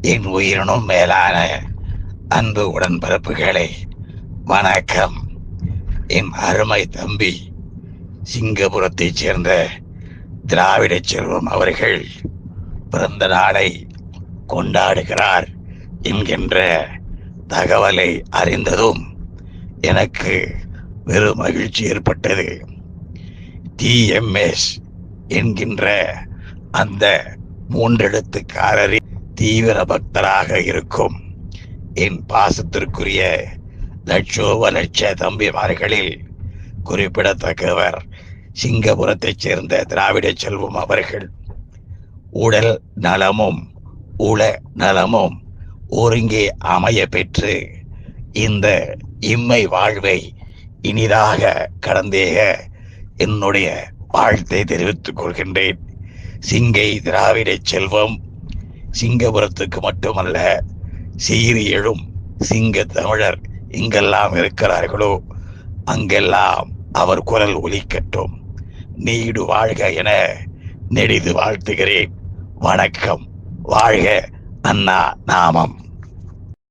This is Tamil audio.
என் உயிரினும் மேலான அன்பு உடன்பிறப்புகளே, வணக்கம். என் அருமை தம்பி சிங்கபுரத்தைச் சேர்ந்த திராவிட செல்வம் அவர்கள் பிறந்த நாளை கொண்டாடுகிறார் என்கின்ற தகவலை அறிந்ததும் எனக்கு வெறும் மகிழ்ச்சி ஏற்பட்டது. டிஎம்எஸ் என்கின்ற அந்த மூன்றெழுத்துக்காரரின் தீவிர பக்தராக இருக்கும் என் பாசத்திற்குரிய லட்சோப லட்ச தம்பிமார்களில் குறிப்பிடத்தக்கவர் சிங்கபுரத்தைச் சேர்ந்த திராவிட செல்வம் அவர்கள். உடல் நலமும் உள நலமும் ஒருங்கே அமைய பெற்று இந்த இம்மை வாழ்வை இனிதாக கடந்தேக என்னுடைய வாழ்த்தை தெரிவித்துக் கொள்கின்றேன். சிங்கை திராவிட செல்வம் சிங்கபுரத்துக்கு மட்டுமல்ல, சீறி எழும் சிங்க தமிழர் எங்கெல்லாம் இருக்கிறார்களோ அங்கெல்லாம் அவர் குரல் ஒலிக்கட்டும். நீடு வாழ்க என நெடிது வாழ்த்துகிறேன். வணக்கம். வாழ்க அண்ணா நாமம்.